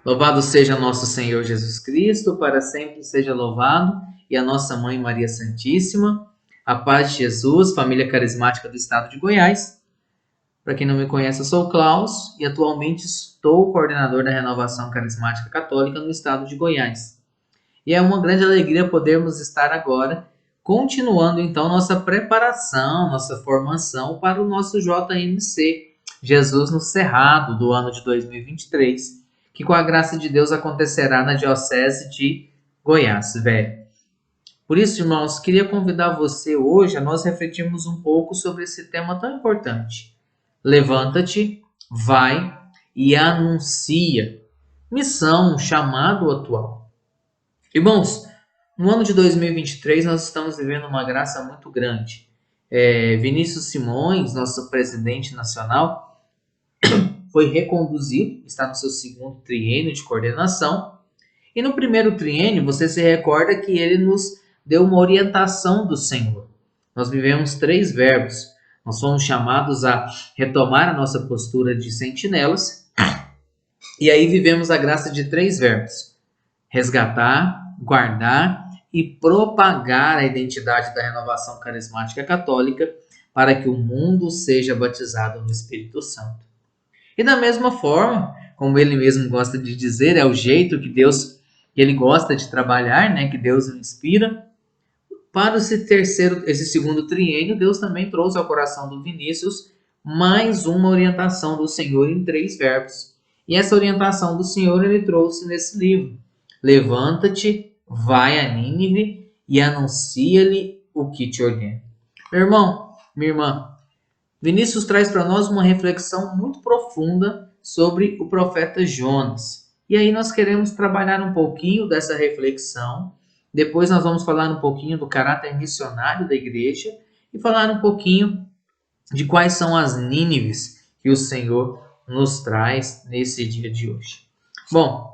Louvado seja nosso Senhor Jesus Cristo, para sempre seja louvado, e a nossa Mãe Maria Santíssima. A paz de Jesus, família carismática do estado de Goiás. Para quem não me conhece, eu sou o Klaus e atualmente estou coordenador da Renovação Carismática Católica no estado de Goiás. E é uma grande alegria podermos estar agora continuando então nossa preparação, nossa formação para o nosso JMC, Jesus no Cerrado, do ano de 2023, que com a graça de Deus acontecerá na Diocese de Goiás, velho. Por isso, irmãos, queria convidar você hoje a nós refletirmos um pouco sobre esse tema tão importante. Levanta-te, vai e anuncia. Missão, chamado atual. Irmãos, no ano de 2023 nós estamos vivendo uma graça muito grande. Vinícius Simões, nosso presidente nacional, foi reconduzido, está no seu segundo triênio de coordenação. E no primeiro triênio, você se recorda que ele nos deu uma orientação do Senhor. Nós vivemos 3 verbos. Nós fomos chamados a retomar a nossa postura de sentinelas. E aí vivemos a graça de 3 verbos: resgatar, guardar e propagar a identidade da renovação carismática católica para que o mundo seja batizado no Espírito Santo. E da mesma forma, como ele mesmo gosta de dizer, é o jeito que Deus, que ele gosta de trabalhar, né, que Deus o inspira. Para esse segundo triênio, Deus também trouxe ao coração do Vinícius mais uma orientação do Senhor em 3 verbos. E essa orientação do Senhor ele trouxe nesse livro. Levanta-te, vai a Nínive e anuncia-lhe o que te ordeno. Meu irmão, minha irmã, Vinícius traz para nós uma reflexão muito profunda sobre o profeta Jonas. E aí nós queremos trabalhar um pouquinho dessa reflexão. Depois nós vamos falar um pouquinho do caráter missionário da igreja e falar um pouquinho de quais são as Nínives que o Senhor nos traz nesse dia de hoje. Bom,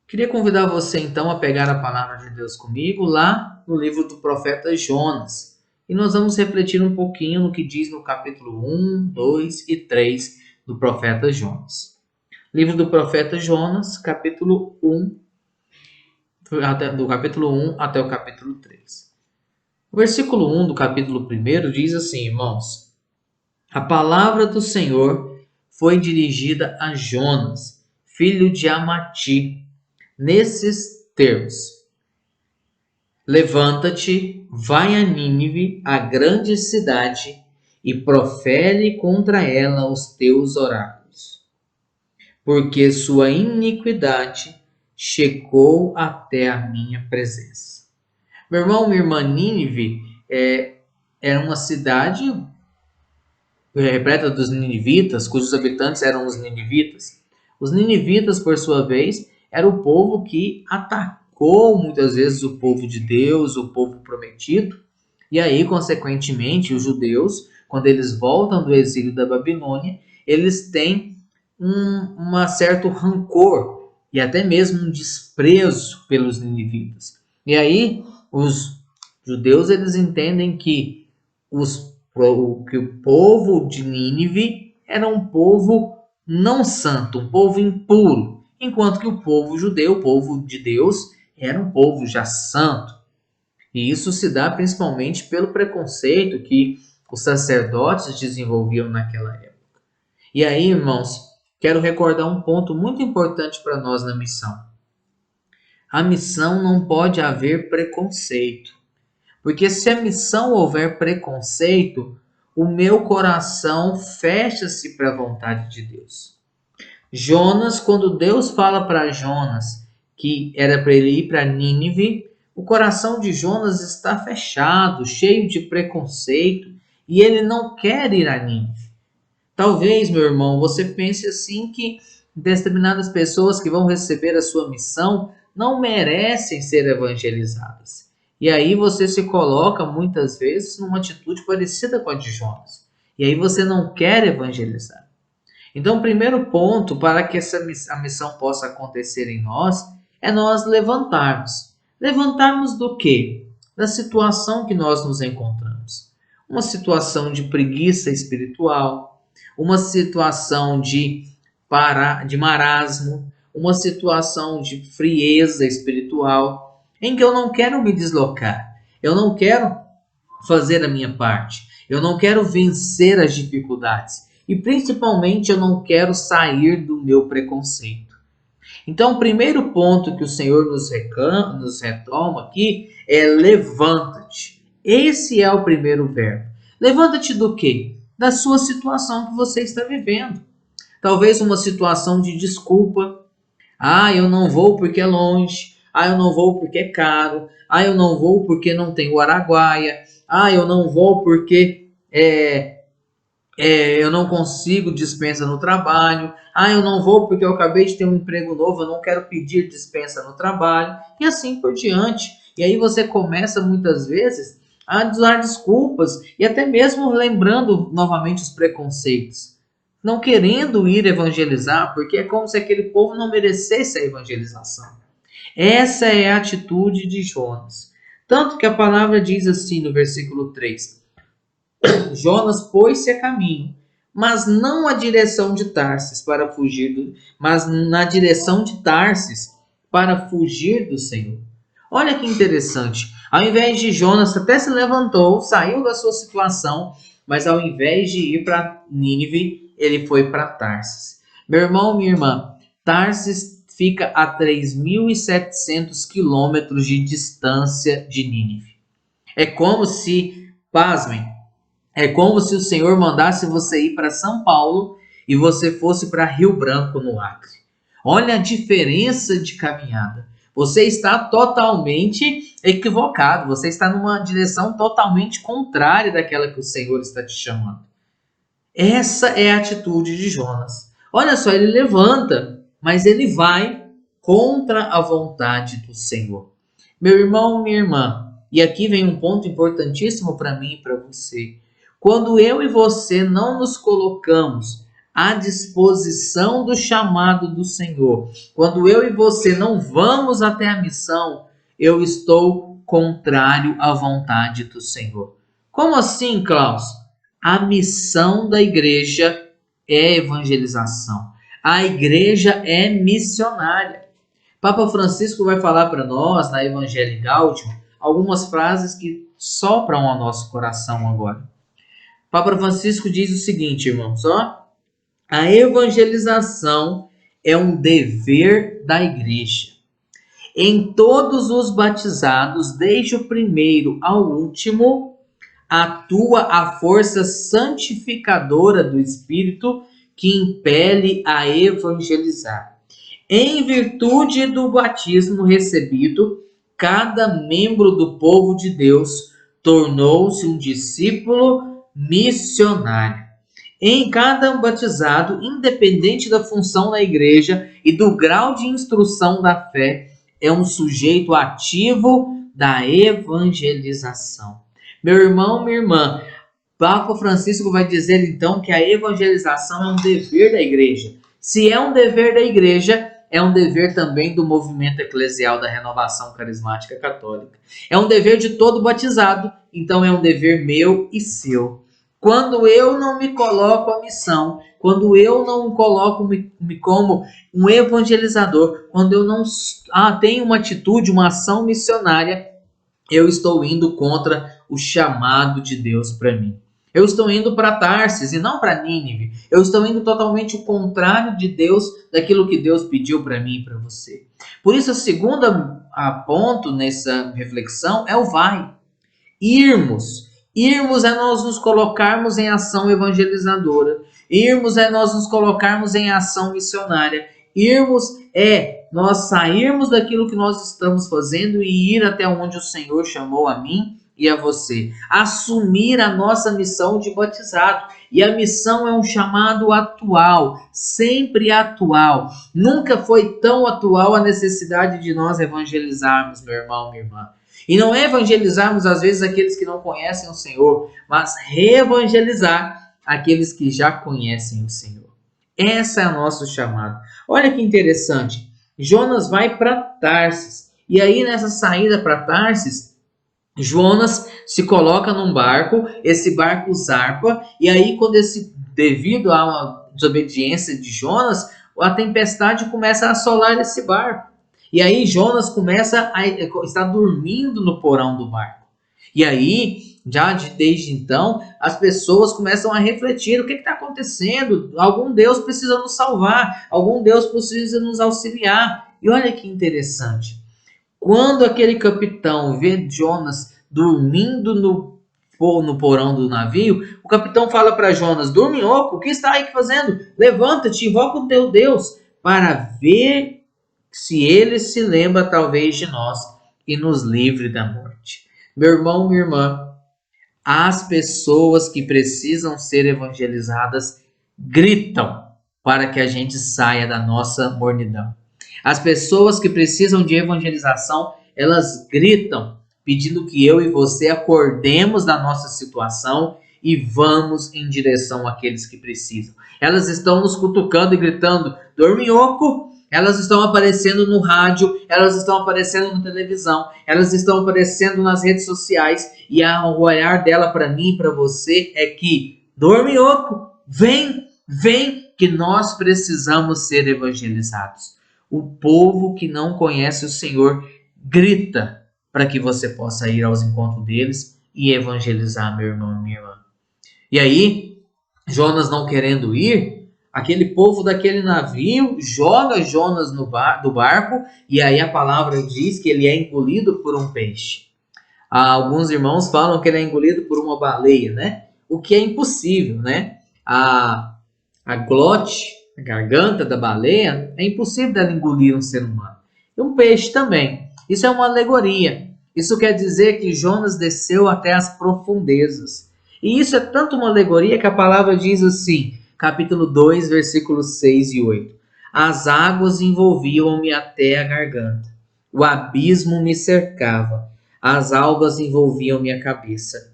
queria convidar você então a pegar a palavra de Deus comigo lá no livro do profeta Jonas. E nós vamos refletir um pouquinho no que diz no capítulo 1, 2 e 3 do profeta Jonas. Livro do profeta Jonas, capítulo 1, do capítulo 1 até o capítulo 3. O versículo 1 do capítulo 1 diz assim, irmãos: a palavra do Senhor foi dirigida a Jonas, filho de Amati, nesses termos: levanta-te, vai a Nínive, a grande cidade, e profere contra ela os teus oráculos, porque sua iniquidade chegou até a minha presença. Meu irmão, minha irmã, Nínive era uma cidade repleta dos ninivitas, cujos habitantes eram os ninivitas. Os ninivitas, por sua vez, era o povo que atacou muitas vezes o povo de Deus, o povo prometido. E aí, consequentemente, os judeus, quando eles voltam do exílio da Babilônia, eles têm um certo rancor e até mesmo um desprezo pelos ninivitas. E aí, os judeus eles entendem que o povo de Nínive era um povo não santo, um povo impuro, enquanto que o povo judeu, o povo de Deus, era um povo já santo. E isso se dá principalmente pelo preconceito que os sacerdotes desenvolviam naquela época. E aí, irmãos, quero recordar um ponto muito importante para nós na missão. A missão não pode haver preconceito. Porque se a missão houver preconceito, o meu coração fecha-se para a vontade de Deus. Jonas, quando Deus fala para Jonas que era para ele ir para Nínive, o coração de Jonas está fechado, cheio de preconceito, e ele não quer ir a Nínive. Talvez, meu irmão, você pense assim que determinadas pessoas que vão receber a sua missão não merecem ser evangelizadas. E aí você se coloca muitas vezes numa atitude parecida com a de Jonas. E aí você não quer evangelizar. Então, o primeiro ponto para que a missão possa acontecer em nós é nós levantarmos. Levantarmos do quê? Da situação que nós nos encontramos. Uma situação de preguiça espiritual, uma situação de marasmo, uma situação de frieza espiritual, em que eu não quero me deslocar, eu não quero fazer a minha parte, eu não quero vencer as dificuldades e principalmente eu não quero sair do meu preconceito. Então, o primeiro ponto que o Senhor nos retoma aqui é levanta-te. Esse é o primeiro verbo. Levanta-te do quê? Da sua situação que você está vivendo. Talvez uma situação de desculpa. Ah, eu não vou porque é longe. Ah, eu não vou porque é caro. Ah, eu não vou porque não tem o Araguaia. Ah, eu não vou porque eu não consigo dispensa no trabalho. Ah, eu não vou porque eu acabei de ter um emprego novo, eu não quero pedir dispensa no trabalho. E assim por diante. E aí você começa muitas vezes a usar desculpas e até mesmo lembrando novamente os preconceitos. Não querendo ir evangelizar, porque é como se aquele povo não merecesse a evangelização. Essa é a atitude de Jonas. Tanto que a palavra diz assim no versículo 3: Jonas pôs-se a caminho, mas não a direção de Tarsis para fugir mas na direção de Tarsis para fugir do Senhor. Olha que interessante. Ao invés de Jonas até se levantou, saiu da sua situação, mas ao invés de ir para Nínive, ele foi para Tarsis. Meu irmão, minha irmã, Tarsis fica a 3.700 quilômetros de distância de Nínive. É como se, pasmem, é como se o Senhor mandasse você ir para São Paulo e você fosse para Rio Branco, no Acre. Olha a diferença de caminhada. Você está totalmente equivocado. Você está numa direção totalmente contrária daquela que o Senhor está te chamando. Essa é a atitude de Jonas. Olha só, ele levanta, mas ele vai contra a vontade do Senhor. Meu irmão, minha irmã, e aqui vem um ponto importantíssimo para mim e para você. Quando eu e você não nos colocamos à disposição do chamado do Senhor, quando eu e você não vamos até a missão, eu estou contrário à vontade do Senhor. Como assim, Klaus? A missão da igreja é evangelização. A igreja é missionária. Papa Francisco vai falar para nós, na Evangelii Gaudium, algumas frases que sopram ao nosso coração agora. Papa Francisco diz o seguinte, irmãos, ó: a evangelização é um dever da igreja. Em todos os batizados, desde o primeiro ao último, atua a força santificadora do Espírito que impele a evangelizar. Em virtude do batismo recebido, cada membro do povo de Deus tornou-se um discípulo missionário. Em cada batizado, independente da função na igreja e do grau de instrução da fé, é um sujeito ativo da evangelização. Meu irmão, minha irmã, Papa Francisco vai dizer então que a evangelização é um dever da igreja. Se é um dever da igreja, é um dever também do movimento eclesial da Renovação Carismática Católica. É um dever de todo batizado, então é um dever meu e seu. Quando eu não me coloco à missão, quando eu não coloco-me como um evangelizador, quando eu não tenho uma atitude, uma ação missionária, eu estou indo contra o chamado de Deus para mim. Eu estou indo para Tarsis e não para Nínive. Eu estou indo totalmente o contrário de Deus, daquilo que Deus pediu para mim e para você. Por isso, a segunda ponto nessa reflexão é o vai. Irmos. Irmos é nós nos colocarmos em ação evangelizadora. Irmos é nós nos colocarmos em ação missionária. Irmos é nós sairmos daquilo que nós estamos fazendo e ir até onde o Senhor chamou a mim e a você. Assumir a nossa missão de batizado. E a missão é um chamado atual, sempre atual. Nunca foi tão atual a necessidade de nós evangelizarmos, meu irmão, minha irmã. E não é evangelizarmos, às vezes, aqueles que não conhecem o Senhor, mas reevangelizar aqueles que já conhecem o Senhor. Esse é o nosso chamado. Olha que interessante. Jonas vai para Tarsis. E aí, nessa saída para Tarsis, Jonas se coloca num barco, esse barco zarpa, e aí, devido a uma desobediência de Jonas, a tempestade começa a assolar esse barco. E aí Jonas começa a estar dormindo no porão do barco. E aí, desde então, as pessoas começam a refletir: o que está acontecendo? Algum Deus precisa nos salvar, algum Deus precisa nos auxiliar. E olha que interessante. Quando aquele capitão vê Jonas dormindo no porão do navio, o capitão fala para Jonas: dorminhoco, o que está aí fazendo? Levanta-te, invoca o teu Deus para ver se ele se lembra talvez de nós e nos livre da morte. Meu irmão, minha irmã, as pessoas que precisam ser evangelizadas gritam para que a gente saia da nossa mornidão. As pessoas que precisam de evangelização, elas gritam pedindo que eu e você acordemos da nossa situação e vamos em direção àqueles que precisam. Elas estão nos cutucando e gritando: dorminhoco. Elas estão aparecendo no rádio, elas estão aparecendo na televisão, elas estão aparecendo nas redes sociais, e o olhar dela para mim e para você é que: dorminhoco, vem, que nós precisamos ser evangelizados. O povo que não conhece o Senhor grita para que você possa ir aos encontros deles e evangelizar, meu irmão e minha irmã. E aí, Jonas não querendo ir, aquele povo daquele navio joga Jonas do barco, e aí a palavra diz que ele é engolido por um peixe. Alguns irmãos falam que ele é engolido por uma baleia, né? O que é impossível, né? A glote, a garganta da baleia, é impossível dela engolir um ser humano. E um peixe também. Isso é uma alegoria. Isso quer dizer que Jonas desceu até as profundezas. E isso é tanto uma alegoria que a palavra diz assim, capítulo 2, versículos 6 e 8. As águas envolviam-me até a garganta. O abismo me cercava. As algas envolviam minha cabeça.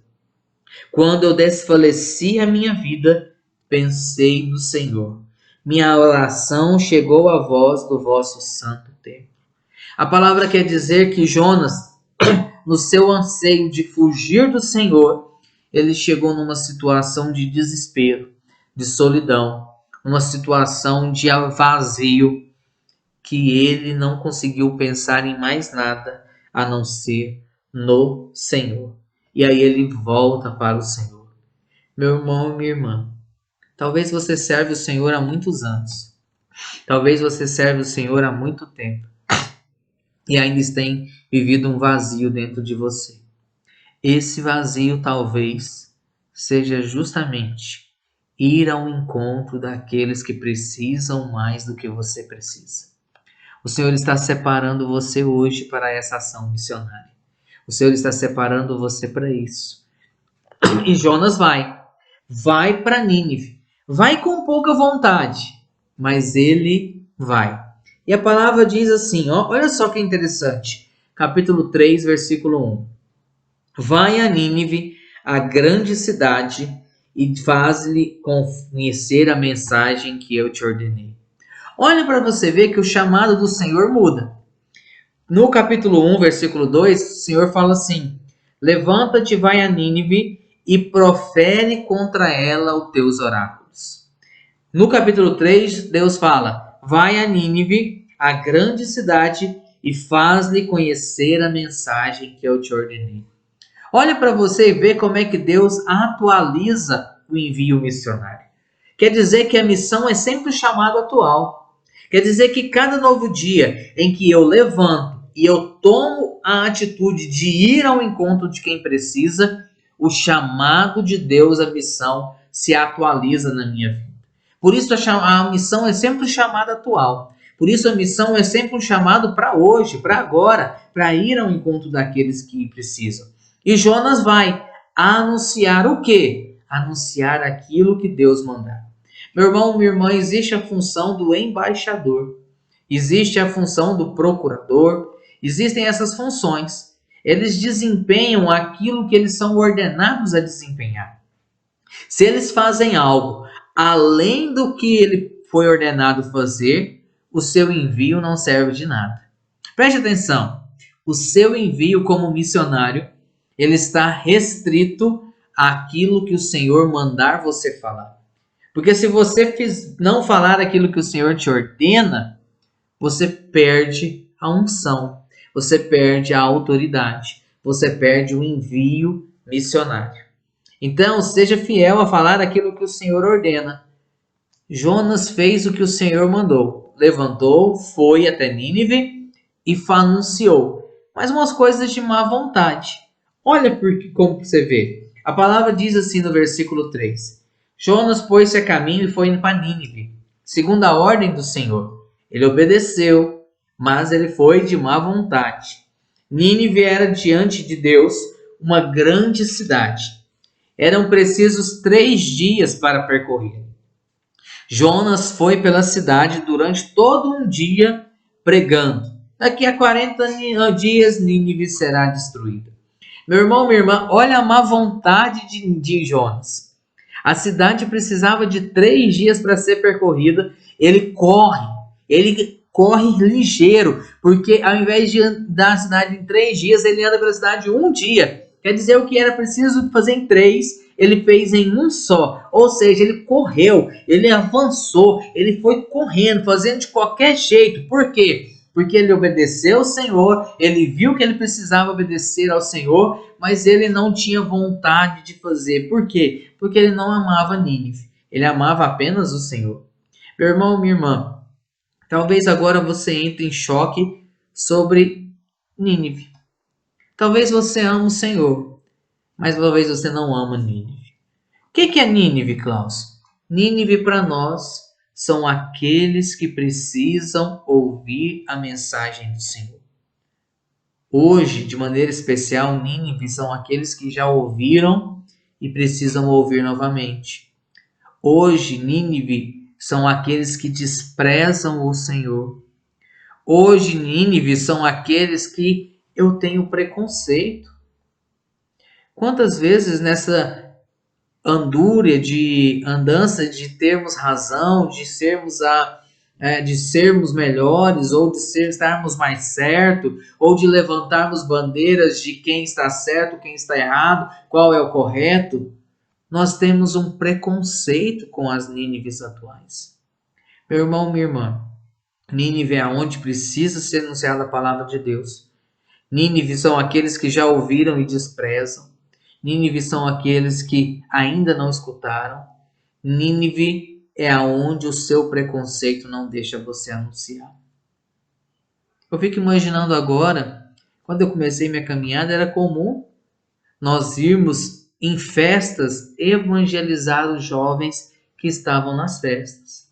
Quando eu desfaleci a minha vida, pensei no Senhor. Minha oração chegou à voz do vosso santo templo. A palavra quer dizer que Jonas, no seu anseio de fugir do Senhor, ele chegou numa situação de desespero, de solidão, uma situação de vazio, que ele não conseguiu pensar em mais nada a não ser no Senhor. E aí ele volta para o Senhor. Meu irmão e minha irmã, talvez você serve o Senhor há muitos anos. Talvez você serve o Senhor há muito tempo. E ainda tem vivido um vazio dentro de você. Esse vazio talvez seja justamente ir ao encontro daqueles que precisam mais do que você precisa. O Senhor está separando você hoje para essa ação missionária. O Senhor está separando você para isso. E Jonas vai para Nínive. Vai com pouca vontade, mas ele vai. E a palavra diz assim, olha só que interessante. Capítulo 3, versículo 1. Vai a Nínive, a grande cidade, e faz-lhe conhecer a mensagem que eu te ordenei. Olha para você ver que o chamado do Senhor muda. No capítulo 1, versículo 2, o Senhor fala assim: levanta-te, vai a Nínive e profere contra ela os teus oráculos. No capítulo 3, Deus fala: vai a Nínive, a grande cidade, e faz-lhe conhecer a mensagem que eu te ordenei. Olha para você e vê como é que Deus atualiza o envio missionário. Quer dizer que a missão é sempre o chamado atual. Quer dizer que cada novo dia em que eu levanto e eu tomo a atitude de ir ao encontro de quem precisa, o chamado de Deus, a missão, se atualiza na minha vida. Por isso a missão é sempre o chamado atual. Por isso a missão é sempre um chamado para hoje, para agora, para ir ao encontro daqueles que precisam. E Jonas vai anunciar o quê? Anunciar aquilo que Deus mandar. Meu irmão, minha irmã, existe a função do embaixador. Existe a função do procurador. Existem essas funções. Eles desempenham aquilo que eles são ordenados a desempenhar. Se eles fazem algo além do que ele foi ordenado fazer, o seu envio não serve de nada. Preste atenção. O seu envio como missionário, ele está restrito àquilo que o Senhor mandar você falar. Porque se você não falar aquilo que o Senhor te ordena, você perde a unção, você perde a autoridade, você perde o envio missionário. Então, seja fiel a falar aquilo que o Senhor ordena. Jonas fez o que o Senhor mandou. Levantou, foi até Nínive e anunciou. Mas umas coisas de má vontade. Olha como você vê. A palavra diz assim no versículo 3. Jonas pôs-se a caminho e foi indo para Nínive, segundo a ordem do Senhor. Ele obedeceu, mas ele foi de má vontade. Nínive era diante de Deus uma grande cidade. Eram precisos 3 dias para percorrer. Jonas foi pela cidade durante todo um dia pregando. Daqui a 40 dias Nínive será destruída. Meu irmão, minha irmã, olha a má vontade de Jonas. A cidade precisava de 3 dias para ser percorrida. Ele corre ligeiro, porque ao invés de andar a cidade em 3 dias, ele anda pela cidade um dia. Quer dizer, o que era preciso fazer em 3, ele fez em um só. Ou seja, ele correu, ele avançou, ele foi correndo, fazendo de qualquer jeito. Por quê? Porque ele obedeceu ao Senhor, ele viu que ele precisava obedecer ao Senhor, mas ele não tinha vontade de fazer. Por quê? Porque ele não amava Nínive, ele amava apenas o Senhor. Meu irmão, minha irmã, talvez agora você entre em choque sobre Nínive. Talvez você ame o Senhor, mas talvez você não ama Nínive. O que é Nínive, Klaus? Nínive para nós são aqueles que precisam ouvir a mensagem do Senhor. Hoje, de maneira especial, Nínive são aqueles que já ouviram e precisam ouvir novamente. Hoje, Nínive são aqueles que desprezam o Senhor. Hoje, Nínive são aqueles que eu tenho preconceito. Quantas vezes nessa andúria de andança de termos razão, de sermos melhores, ou de estarmos mais certo, ou de levantarmos bandeiras de quem está certo, quem está errado, qual é o correto, nós temos um preconceito com as Nínives atuais. Meu irmão, minha irmã, Nínive é onde precisa ser anunciada a palavra de Deus. Nínive são aqueles que já ouviram e desprezam. Nínive são aqueles que ainda não escutaram. Nínive é aonde o seu preconceito não deixa você anunciar. Eu fico imaginando agora, quando eu comecei minha caminhada, era comum nós irmos em festas evangelizar os jovens que estavam nas festas.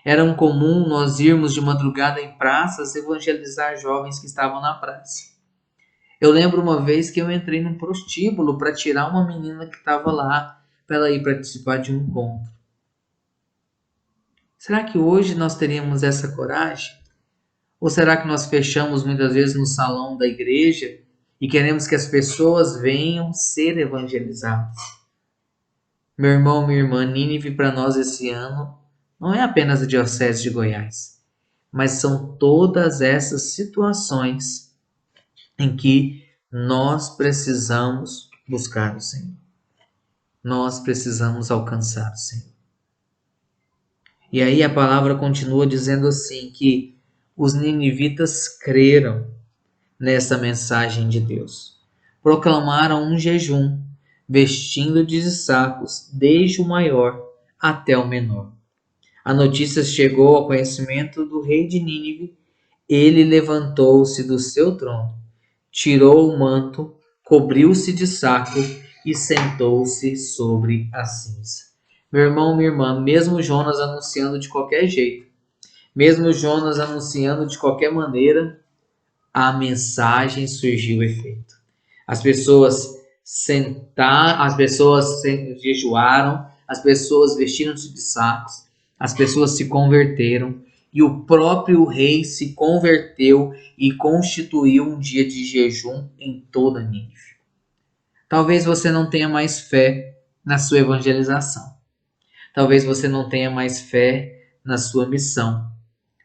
Era comum nós irmos de madrugada em praças evangelizar jovens que estavam na praça. Eu lembro uma vez que eu entrei num prostíbulo para tirar uma menina que estava lá para ela ir participar de um encontro. Será que hoje nós teríamos essa coragem? Ou será que nós fechamos muitas vezes no salão da igreja e queremos que as pessoas venham ser evangelizadas? Meu irmão, minha irmã, Nínive para nós esse ano não é apenas a Diocese de Goiás, mas são todas essas situações em que nós precisamos buscar o Senhor. Nós precisamos alcançar o Senhor. E aí a palavra continua dizendo assim, que os ninivitas creram nessa mensagem de Deus. Proclamaram um jejum, vestindo de sacos, desde o maior até o menor. A notícia chegou ao conhecimento do rei de Nínive. Ele levantou-se do seu trono, tirou o manto, cobriu-se de saco e sentou-se sobre a cinza. Meu irmão, minha irmã, mesmo Jonas anunciando de qualquer jeito, mesmo Jonas anunciando de qualquer maneira, a mensagem surgiu efeito. As pessoas jejuaram, as pessoas vestiram-se de sacos, as pessoas se converteram e o próprio rei se converteu e constituiu um dia de jejum em toda Nínive. Talvez você não tenha mais fé na sua evangelização. Talvez você não tenha mais fé na sua missão.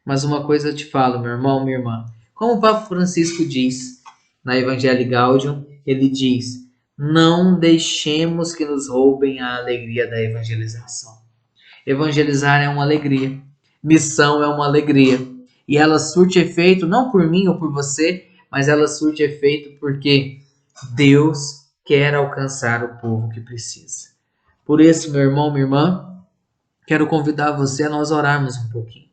Mas uma coisa eu te falo, meu irmão, minha irmã. Como o Papa Francisco diz na Evangelii Gaudium, ele diz: não deixemos que nos roubem a alegria da evangelização. Evangelizar é uma alegria. Missão é uma alegria. E ela surte efeito não por mim ou por você, mas ela surte efeito porque Deus quer alcançar o povo que precisa. Por isso, meu irmão, minha irmã, quero convidar você a nós orarmos um pouquinho.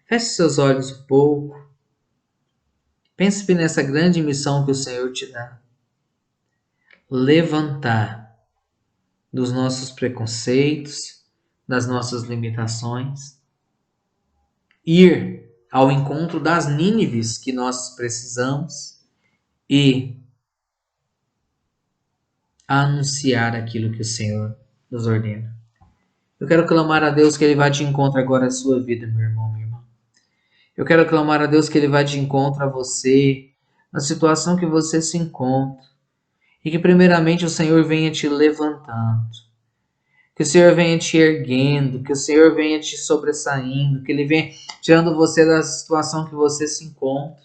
Feche seus olhos um pouco. Pense nessa grande missão que o Senhor te dá. Levantar dos nossos preconceitos, das nossas limitações, ir ao encontro das Nínives que nós precisamos e anunciar aquilo que o Senhor nos ordena. Eu quero clamar a Deus que Ele vá de encontro agora à sua vida, meu irmão, minha irmã. Eu quero clamar a Deus que Ele vá de encontro a você, na situação que você se encontra, e que primeiramente o Senhor venha te levantando, que o Senhor venha te erguendo, que o Senhor venha te sobressaindo, que Ele venha tirando você da situação que você se encontra,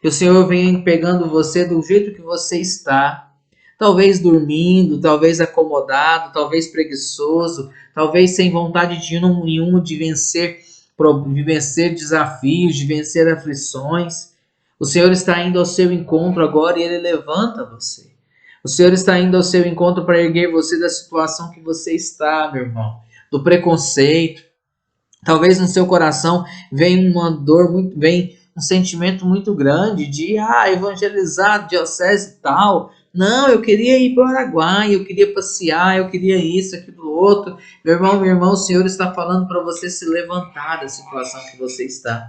que o Senhor venha pegando você do jeito que você está, talvez dormindo, talvez acomodado, talvez preguiçoso, talvez sem vontade nenhuma de vencer desafios, de vencer aflições. O Senhor está indo ao seu encontro agora e Ele levanta você. O Senhor está indo ao seu encontro para erguer você da situação que você está, meu irmão, do preconceito. Talvez no seu coração venha uma dor vem um sentimento muito grande de evangelizar diocese e tal. Não, eu queria ir para o Araguaia, eu queria passear, eu queria isso, aquilo, outro. Meu irmão, o Senhor está falando para você se levantar da situação que você está.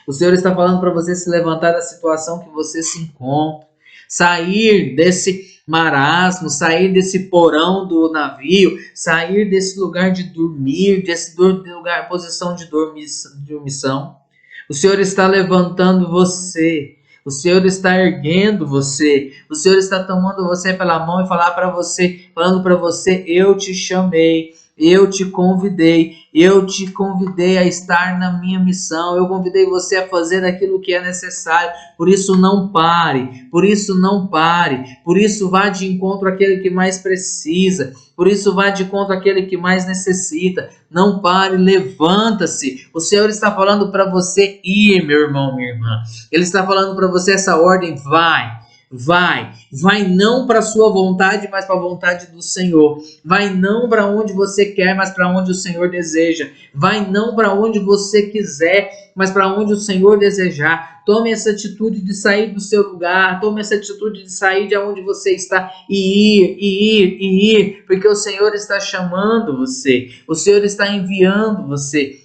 O Senhor está falando para você se levantar da situação que você se encontra. Sair desse marasmo, sair desse porão do navio, sair desse lugar de dormir, desse lugar, posição de dormição. O Senhor está levantando você. O Senhor está erguendo você. O Senhor está tomando você pela mão e falando para você, eu te chamei. Eu te convidei a estar na minha missão, eu convidei você a fazer aquilo que é necessário, por isso não pare, por isso vá de encontro àquele que mais precisa, por isso vá de encontro àquele que mais necessita, não pare, levanta-se, o Senhor está falando para você ir, meu irmão, minha irmã, Ele está falando para você essa ordem, vai não para a sua vontade, mas para a vontade do Senhor. Vai não para onde você quer, mas para onde o Senhor deseja. Vai não para onde você quiser, mas para onde o Senhor desejar. Tome essa atitude de sair do seu lugar, tome essa atitude de sair de onde você está e ir, porque o Senhor está chamando você, o Senhor está enviando você.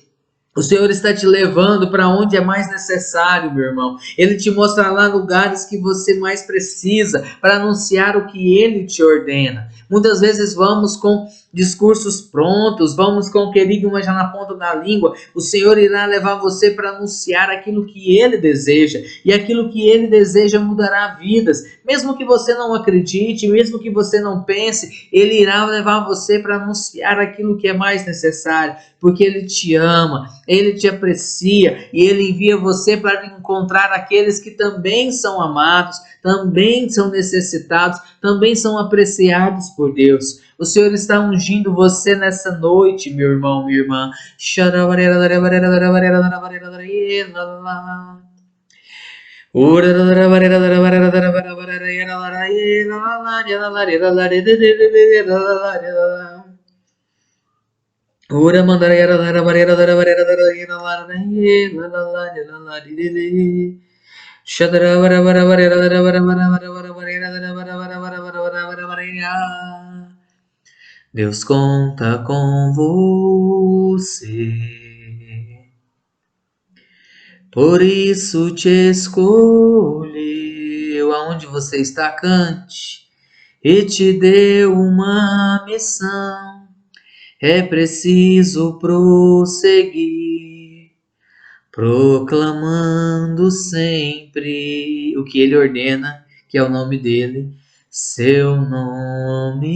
O Senhor está te levando para onde é mais necessário, meu irmão. Ele te mostra lá lugares que você mais precisa para anunciar o que Ele te ordena. Muitas vezes vamos com discursos prontos, vamos com o querigma já na ponta da língua. O Senhor irá levar você para anunciar aquilo que Ele deseja. E aquilo que Ele deseja mudará vidas. Mesmo que você não acredite, mesmo que você não pense, Ele irá levar você para anunciar aquilo que é mais necessário. Porque Ele te ama, Ele te aprecia e Ele envia você para encontrar aqueles que também são amados, também são necessitados, também são apreciados por Deus. O Senhor está ungindo você nessa noite, meu irmão, minha irmã. Ora mandarayara dara barera dara barera dara yera lara la la la la di shadara bara bara barera dara bara bara bara bara barera dara bara bara bara bara bara bara bara. Deus conta com você, por isso te escolheu. Aonde você está, cante e te deu uma missão. É preciso prosseguir, proclamando sempre o que Ele ordena, que é o nome dEle, seu nome,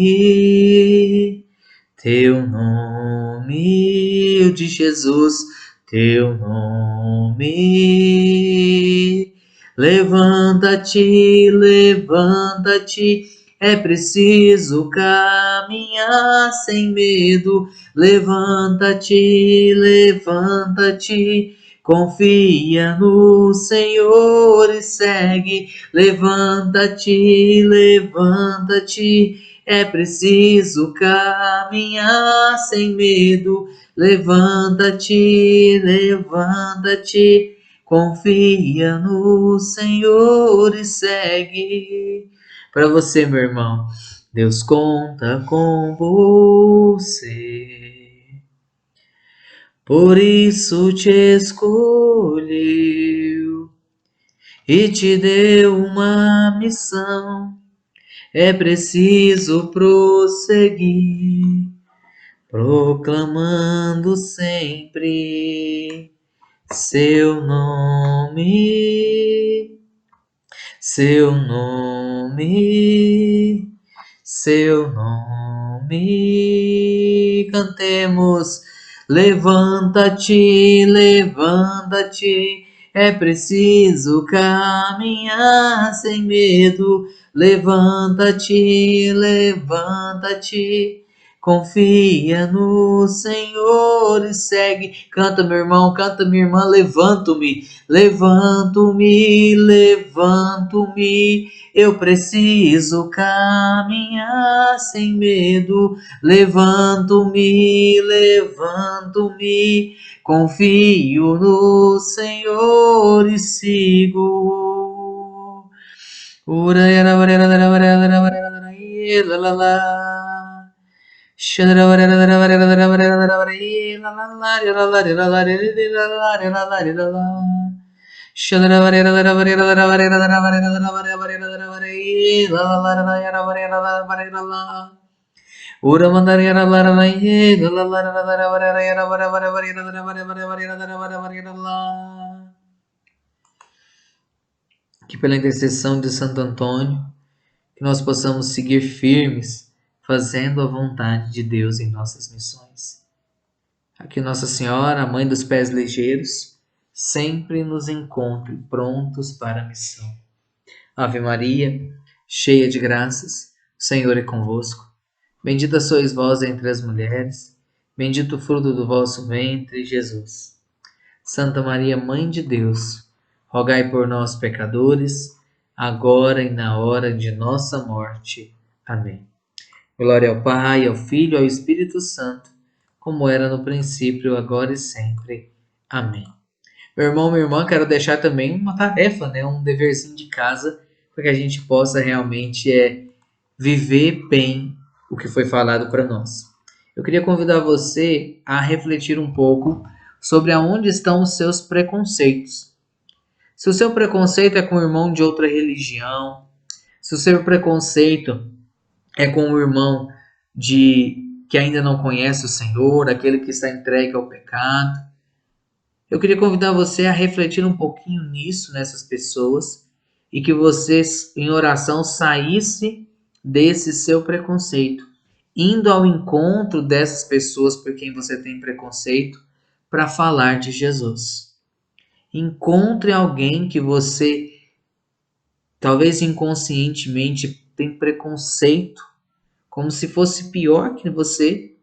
teu nome, o de Jesus, teu nome. Levanta-te, levanta-te É preciso caminhar sem medo. Levanta-te, levanta-te. Confia no Senhor e segue. Levanta-te, levanta-te. É preciso caminhar sem medo. Levanta-te, levanta-te. Confia no Senhor e segue. Para você, meu irmão, Deus conta com você. Por isso te escolheu e te deu uma missão. É preciso prosseguir, proclamando sempre seu nome, seu nome, seu nome. Cantemos, levanta-te, levanta-te. É preciso caminhar sem medo. Levanta-te, levanta-te. Confia no Senhor e segue. Canta, meu irmão, canta, minha irmã. Levanto-me, levanto-me, levanto-me. Eu preciso caminhar sem medo. Levanto-me, levanto-me. Confio no Senhor e sigo. Que pela intercessão de Santo Antônio, que nós possamos seguir firmes, fazendo a vontade de Deus em nossas missões. Que Nossa Senhora, a Mãe dos Pés Ligeiros, sempre nos encontre prontos para a missão. Ave Maria, cheia de graças, o Senhor é convosco. Bendita sois vós entre as mulheres, bendito o fruto do vosso ventre, Jesus. Santa Maria, Mãe de Deus, rogai por nós, pecadores, agora e na hora de nossa morte. Amém. Glória ao Pai, ao Filho e ao Espírito Santo, como era no princípio, agora e sempre. Amém. Meu irmão, minha irmã, quero deixar também uma tarefa, né, um deverzinho de casa, para que a gente possa realmente viver bem o que foi falado para nós. Eu queria convidar você a refletir um pouco sobre aonde estão os seus preconceitos. Se o seu preconceito é com o irmão de outra religião, se o seu preconceito é com o irmão que ainda não conhece o Senhor, aquele que está entregue ao pecado, eu queria convidar você a refletir um pouquinho nisso, nessas pessoas, e que você, em oração, saísse desse seu preconceito, indo ao encontro dessas pessoas por quem você tem preconceito, para falar de Jesus. Encontre alguém que você, talvez inconscientemente, tem preconceito, como se fosse pior que você,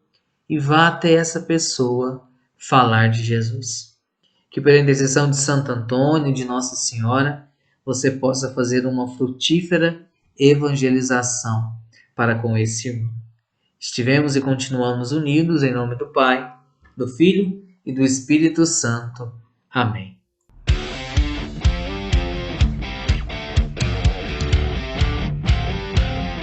e vá até essa pessoa falar de Jesus. Que pela intercessão de Santo Antônio e de Nossa Senhora, você possa fazer uma frutífera evangelização para com esse irmão. Estivemos e continuamos unidos em nome do Pai, do Filho e do Espírito Santo. Amém.